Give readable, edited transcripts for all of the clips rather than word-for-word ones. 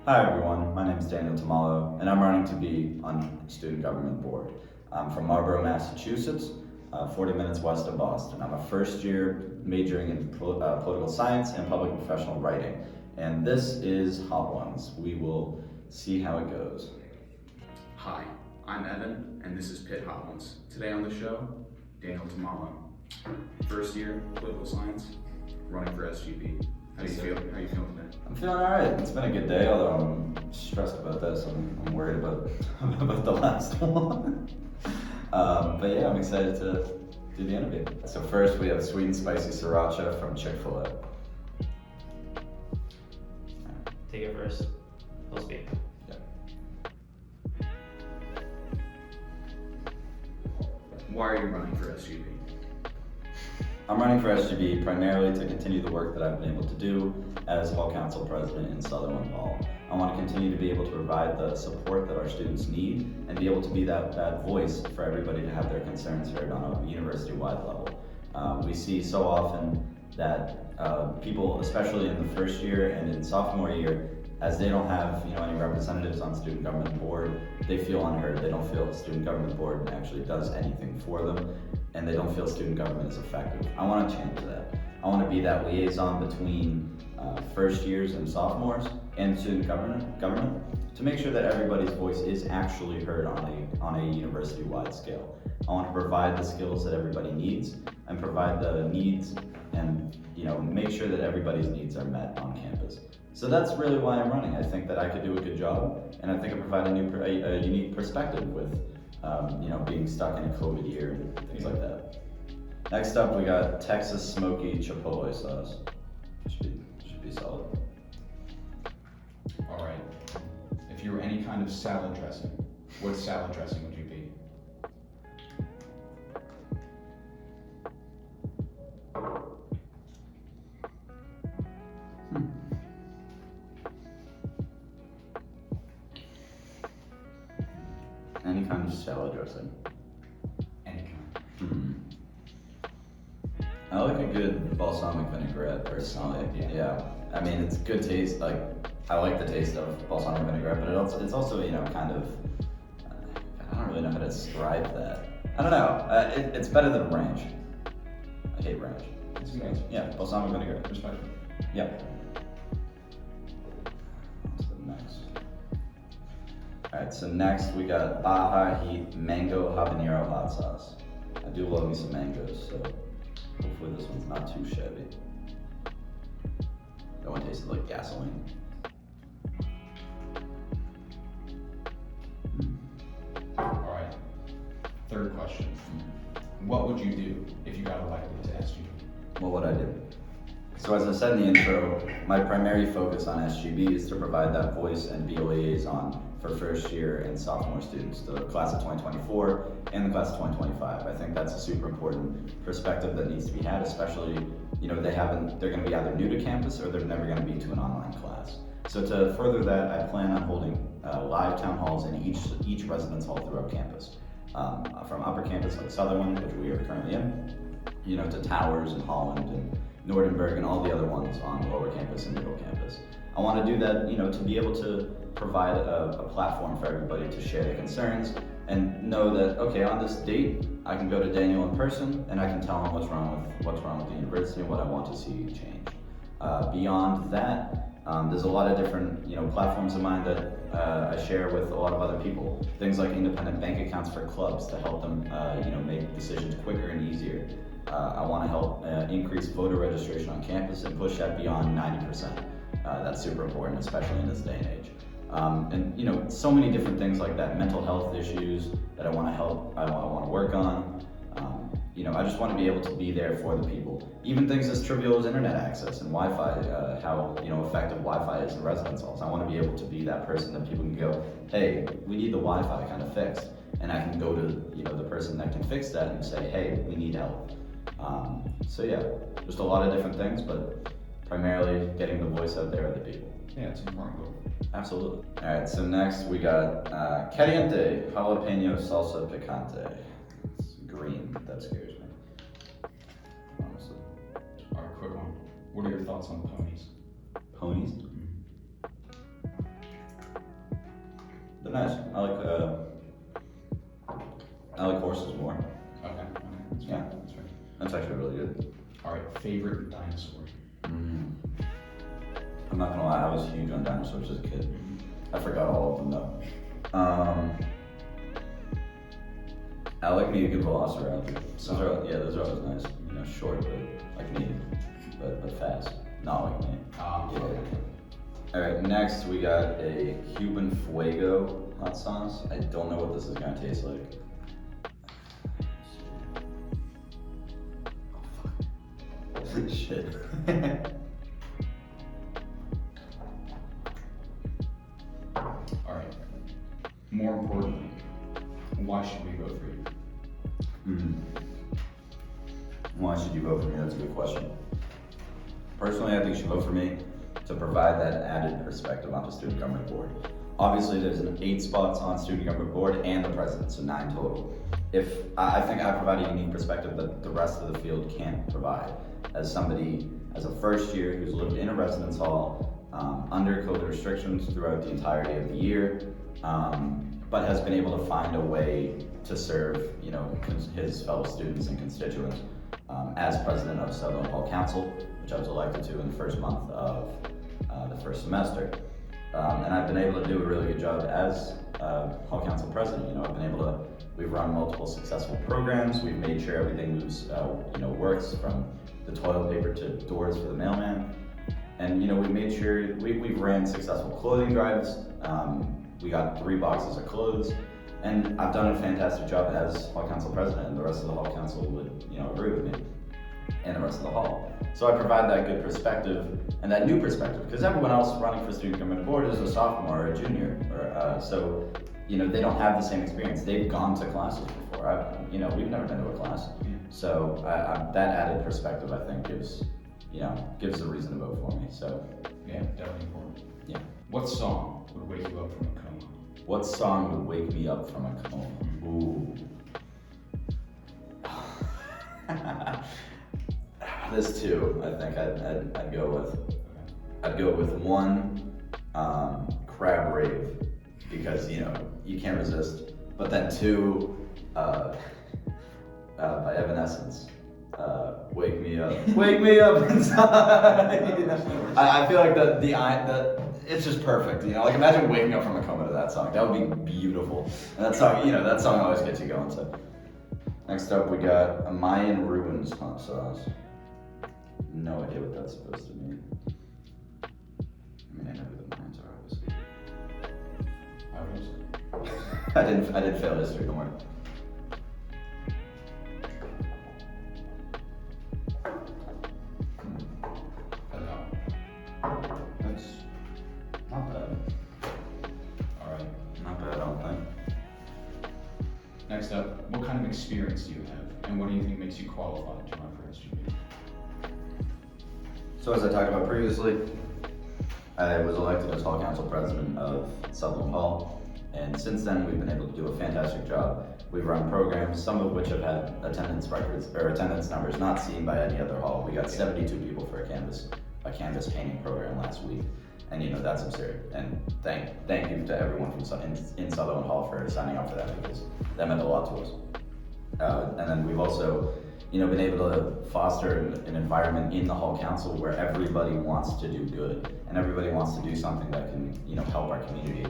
Hi everyone, my name is Daniel Temmallo, and I'm running to be on Student Government Board. I'm from Marlborough, Massachusetts, 40 minutes west of Boston. I'm a first year majoring in political science and public professional writing. And this is Hot Ones. We will see how it goes. Hi, I'm Evan, and this is Pitt Hot Ones. Today on the show, Daniel Temmallo, first year political science, running for SGB. How do you feel? How are you feeling today? I'm feeling all right. It's been a good day, although I'm stressed about this. I'm worried about about the last one. But yeah, I'm excited to do the interview. So first, we have sweet and spicy sriracha from Chick-fil-A. Take it first. Full speed. Yeah. Why are you running for SGB? I'm running for SGB primarily to continue the work that I've been able to do as Hall Council President in Sutherland Hall. I want to continue to be able to provide the support that our students need and be able to be that voice for everybody to have their concerns heard on a university-wide level. We see so often that people, especially in the first year and in sophomore year, as they don't have any representatives on Student Government Board, they feel unheard. They don't feel Student Government Board actually does anything for them, and they don't feel student government is effective. I want to change that. I want to be that liaison between first years and sophomores and student government to make sure that everybody's voice is actually heard on a university-wide scale. I want to provide the skills that everybody needs and provide the needs and make sure that everybody's needs are met on campus. So that's really why I'm running. I think that I could do a good job, and I think I provide a unique perspective with being stuck in a COVID year and things like that. Next up, we got Texas Smoky Chipotle sauce. Should be solid. All right. If you were any kind of salad dressing, what salad dressing would you be? Any kind of salad dressing. Any kind. I like a good balsamic vinaigrette personally. Yeah. I mean, it's good taste. Like, I like the taste of balsamic vinaigrette, but it's also kind of, I don't really know how to describe that. I don't know. It's better than ranch. I hate ranch. It's good. Yeah, balsamic vinaigrette. Respectful. Yep. What's the next? Alright, so next we got Baja Heat Mango Habanero Hot Sauce. I do love me some mangoes, so hopefully this one's not too shabby. That one tasted like gasoline. All right. Third question. What would you do if you got elected to SGB? What would I do? So as I said in the intro, my primary focus on SGB is to provide that voice and be a liaison for first year and sophomore students, the class of 2024 and the class of 2025. I think that's a super important perspective that needs to be had, especially, they're gonna be either new to campus or they're never gonna be to an online class. So to further that, I plan on holding live town halls in each residence hall throughout campus. From upper campus like Sutherland, which we are currently in, to Towers and Holland and Nordenberg and all the other ones on lower campus and middle campus. I want to do that, to be able to provide a platform for everybody to share their concerns and know that, okay, on this date, I can go to Daniel in person and I can tell him what's wrong with the university and what I want to see change. Beyond that, there's a lot of different, platforms of mine that I share with a lot of other people. Things like independent bank accounts for clubs to help them, make decisions quicker and easier. I want to help increase voter registration on campus and push that beyond 90%. That's super important, especially in this day and age. And so many different things like that, mental health issues that I want to help, I want to work on. I just want to be able to be there for the people. Even things as trivial as internet access and Wi-Fi, how effective Wi-Fi is in residence halls. I want to be able to be that person that people can go, hey, we need the Wi-Fi kind of fixed, and I can go to the person that can fix that and say, hey, we need help. So yeah, just a lot of different things, but primarily getting the voice out there of the people. Yeah, it's an important goal. Absolutely. All right, so next we got Caliente Jalapeno Salsa Picante. It's green, that scares me, honestly. All right, quick one. What are your thoughts on ponies? Ponies? nice. I like horses more. Okay, that's Yeah. fair, that's fair. That's actually really good. All right, favorite dinosaur? I'm not gonna lie, I was huge on dinosaurs as a kid. I forgot all of them though. I like me a good velociraptor. Those are always nice. You know, short but like me, but fast. Not like me. Yeah. All right, next we got a Cuban Fuego hot sauce. I don't know what this is gonna taste like. Shit. All right. More importantly, why should we vote for you? Why should you vote for me? That's a good question. Personally, I think you should vote for me to provide that added perspective on the Student Government Board. Obviously, there's 8 spots on Student Government Board and the president, so 9 total. I think I provide a unique perspective that the rest of the field can't provide. As somebody, as a first year who's lived in a residence hall under COVID restrictions throughout the entirety of the year, but has been able to find a way to serve, you know, his fellow students and constituents as president of Sutherland Hall Council, which I was elected to in the first month of the first semester. And I've been able to do a really good job as Hall Council president. You know, we've run multiple successful programs. We've made sure everything moves, works from the toilet paper to doors for the mailman. And, you know, we made sure we've ran successful clothing drives. We got 3 boxes of clothes. And I've done a fantastic job as Hall Council president, and the rest of the Hall Council would, you know, agree with me, and the rest of the Hall. So I provide that good perspective and that new perspective, because everyone else running for Student Government Board is a sophomore or a junior, so, you know, they don't have the same experience. They've gone to classes before. We've never been to a class. So that added perspective, I think, gives a reason to vote for me. So Yeah, definitely important. yeah. What song would wake you up from a coma? What song would wake me up from a coma? Ooh. There's 2. I think I'd go with. I'd go with 1, Crab Rave, because you can't resist. But then 2, by Evanescence. Wake me up. Wake me up inside. I feel like the it's just perfect. Like imagine waking up from a coma to that song. That would be beautiful. And that song always gets you going. So next up we got a Mayan Ruins hot sauce. No idea what that's supposed to mean. I know who the Mayans are, obviously. I didn't fail history, don't worry. That's not bad. Alright. Not bad, I don't think. Next up, what kind of experience do you have, and what do you think makes you qualified to run for SGB? So as I talked about previously, I was elected as Hall Council President of Sutherland Hall, and since then we've been able to do a fantastic job. We've run programs, some of which have had attendance numbers not seen by any other hall. We got 72 people for a canvas painting program last week, and that's absurd. And thank you to everyone from in Sutherland Hall for signing up for that, because that meant a lot to us. And then we've also been able to foster an environment in the Hall Council where everybody wants to do good and everybody wants to do something that can, help our community.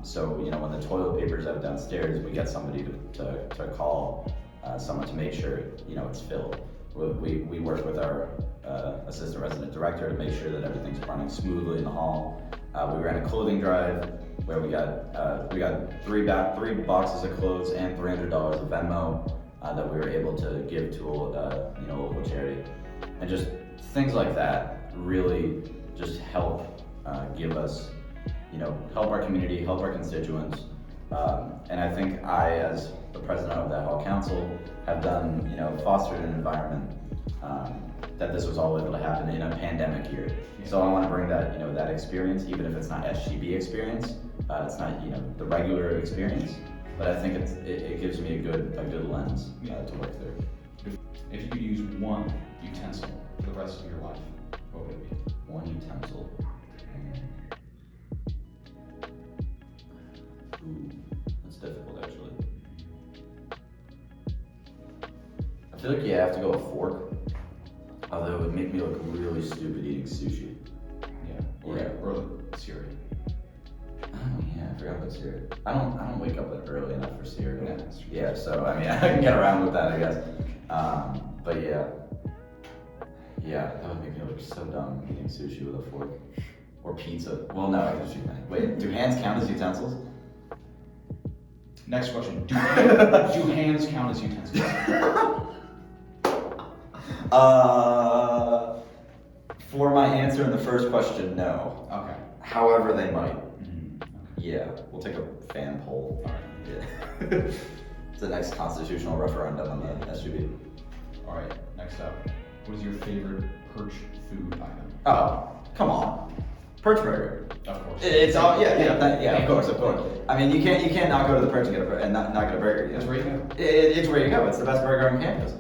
So, when the toilet paper is out downstairs, we get somebody to call someone to make sure, it's filled. We work with our assistant resident director to make sure that everything's running smoothly in the hall. We ran a clothing drive where we got three boxes of clothes and $300 of Venmo that we were able to give to a local charity, and just things like that really just help give us, help our community, help our constituents, and I think I, as the president of that Hall Council, have done, fostered an environment that this was all able to happen in a pandemic year. Yeah. So I want to bring that, that experience, even if it's not SGB experience, it's not, the regular experience, but I think it gives me a good lens to work through. If you could use one utensil for the rest of your life, what would it be? One utensil. I feel like you have to go with fork. Although it would make me look really stupid eating sushi. Yeah. Or the cereal. Oh yeah, I forgot about cereal. I don't wake up early enough for cereal. Yeah, that's true. Yeah, so I mean I can get around with that, I guess. But yeah, that would make me look so dumb eating sushi with a fork or pizza. Well, no, I can shoot. Wait, do hands count as utensils? Next question. Do hands count as utensils? For my answer in the first question, no. Okay. However, they might. Okay. Yeah, we'll take a fan poll. All right. Yeah. It's the next constitutional referendum on the SUV. All right. Next up, what is your favorite perch food item? Oh, come on. Perch burger. Of course. It's all of course. I mean, you can't not go to the Perch and get not get a burger. You know? That's where you go. It's where you go. It's the best burger on campus.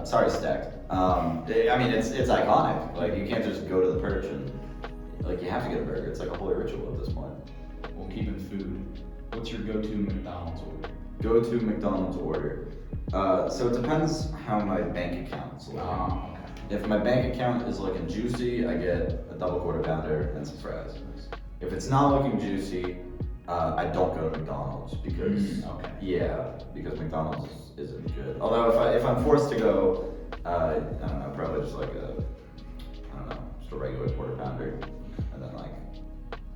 Sorry, Stacked. I mean, it's iconic. Like you can't just go to the Perch and like you have to get a burger. It's like a holy ritual at this point. We'll keep in food. What's your go-to McDonald's order? Go to McDonald's order. So it depends how my bank account is looking. Okay. If my bank account is looking juicy, I get a double quarter pounder and some fries. If it's not looking juicy, I don't go to McDonald's because because McDonald's isn't good. Although if I'm forced to go, I don't know, probably just like just a regular quarter pounder, and then like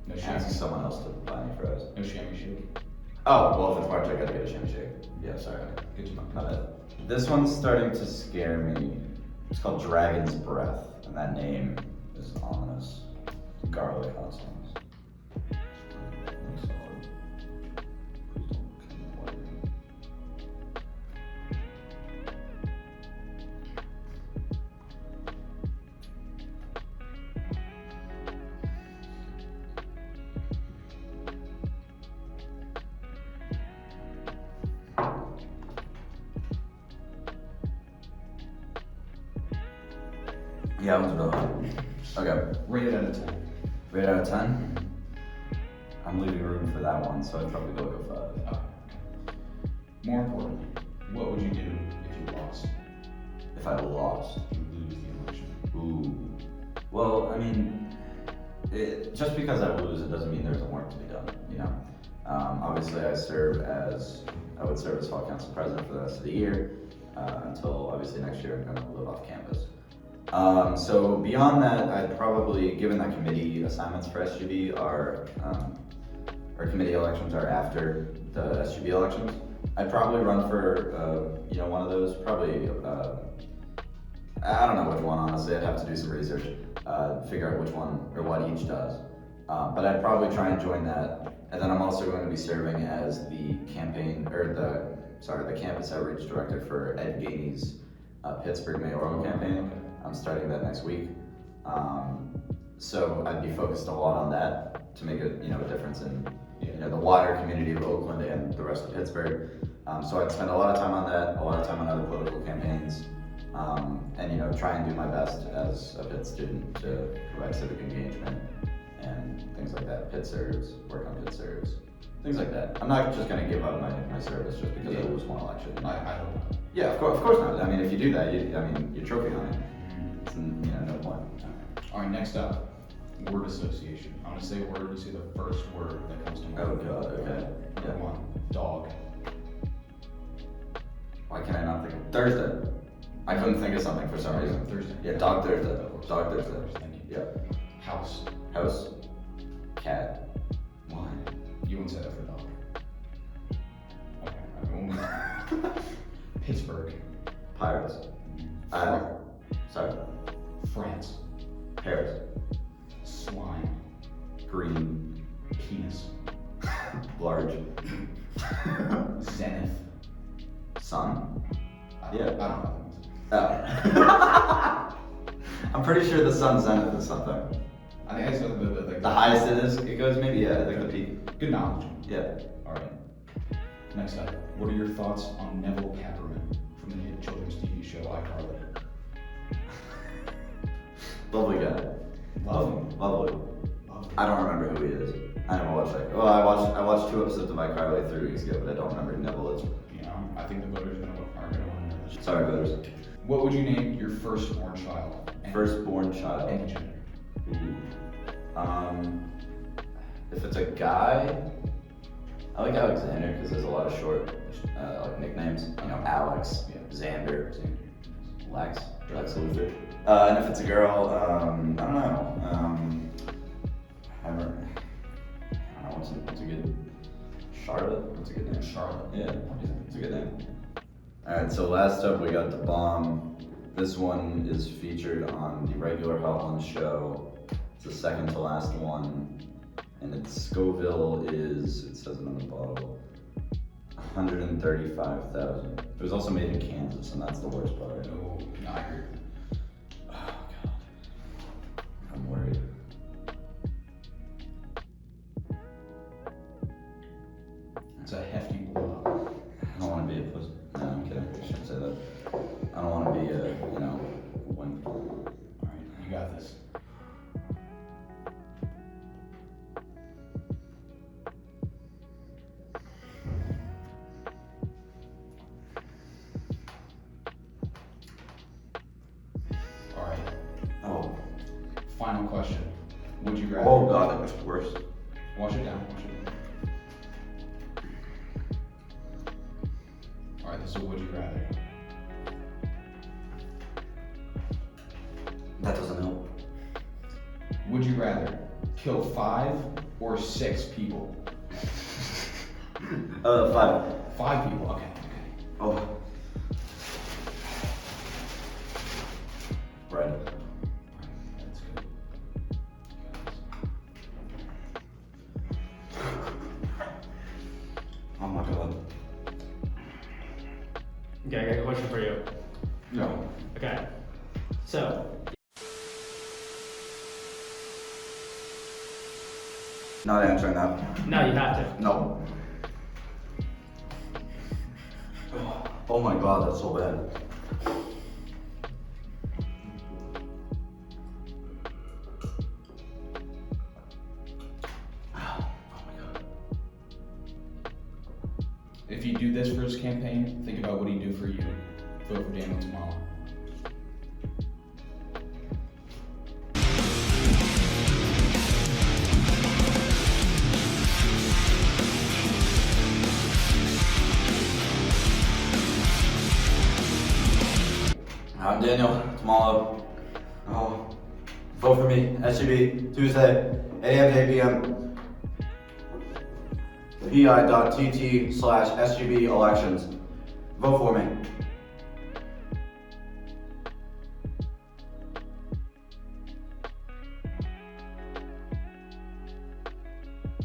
No ask shake. someone else to buy me fries. No chamois shake. Oh well, if it's March, I gotta get a chamois shake. Yeah, sorry. Good to know. My bad. This one's starting to scare me. It's called Dragon's Breath, and that name is ominous. Garlic hot sauce. Looks solid. Please don't come away. Yeah, that one's real hot. Okay. Rate it out of 10. Rate out of 10? I'm leaving room for that one, so I'd probably go with a 5. Okay. More importantly, what would you do if you lost? If I lost. You lose the election. Ooh. Well, I mean, just because I lose, it doesn't mean there's work to be done, you know? Obviously, I would serve as fall council president for the rest of the year, until obviously next year I'm gonna live off campus. So beyond that, I'd probably, given that committee assignments for SGB our committee elections are after the SGB elections, I'd probably run for, one of those, probably, I don't know which one, honestly, I'd have to do some research, figure out which one or what each does. But I'd probably try and join that. And then I'm also going to be serving as the the campus outreach director for Ed Gainey's Pittsburgh mayoral campaign. I'm starting that next week. So I'd be focused a lot on that to make a difference in the wider community of Oakland and the rest of Pittsburgh. So I'd spend a lot of time on that, a lot of time on other political campaigns, and try and do my best as a Pitt student to provide civic engagement and things like that. Pitt serves, work on Pitt serves, things like that. I'm not just going to give up my service just because I lose one election. I hope not. Yeah, of course not. I mean, if you do that, your trophy on it. It's no point. All right, next up, word association. I'm gonna say a word, you say the first word that comes to mind. Oh god, okay. Number 1, dog. Why can I not think of Thursday? I couldn't think of something for some reason. Thursday. Yeah, Dog Thursday. Of course. Dog Thursday. Thank you. Yeah. House. House. Cat. Why? You wouldn't say that for dog. Okay, we'll move on. Pittsburgh. Pirates. Sorry. France. Paris. Slime. Green. Penis. Large. Zenith. Sun. I Yeah. don't know. Oh. I'm pretty sure the sun's zenith is something. I think that's The highest it goes maybe, yeah, I think the peak. Good knowledge. Yeah. All right. Next up, what are your thoughts on Neville Capperman from the hit children's TV show iCarly? Lovely guy. Love him. Lovely. Love him. I don't remember who he is. I never watched that. Well, I watched 2 episodes of iCarly 3 weeks ago, but I don't remember who Neville is. You know, I think the voters are gonna want to know Sorry, voters. What would you name your firstborn child? Firstborn child. Any gender. If it's a guy, I like Alexander because there's a lot of short like nicknames. You know, Alex, Xander, Lex Luthor. And if it's a girl, I don't know. I don't know what's a good. Charlotte. What's a good name? Charlotte. Yeah, it's a good name. All right, so last up we got the bomb. This one is featured on the regular Hot Ones show. It's the second to last one. And its Scoville is, it says it on the bottle, 135,000. It was also made in Kansas, and that's the worst part. No, I agree. Oh, God. I'm worried. It's a hefty blow. I don't want to be a pussy. No, I'm kidding. I shouldn't say that. I don't want to be a, wimp. Alright, you got this. Alright, Oh. final question. Would you rather? Oh, God, that was worse. Wash it down, Alright, so would you rather? That doesn't help. Would you rather kill 5 or 6 people? 5. 5 people, okay. Oh. Right. That's good. Oh my God. Okay, I got a question for you. No. Okay. So, Not answering that. no, you have to. No. Oh my God, that's so bad. Oh my God. If you do this for his campaign, think about what he'd do for you. Vote for Daniel Temmallo. I'm Daniel Temmallo. Oh, vote for me. SGB Tuesday, 8 a.m. to 8 p.m. pi.tt/SGB elections. Vote for me.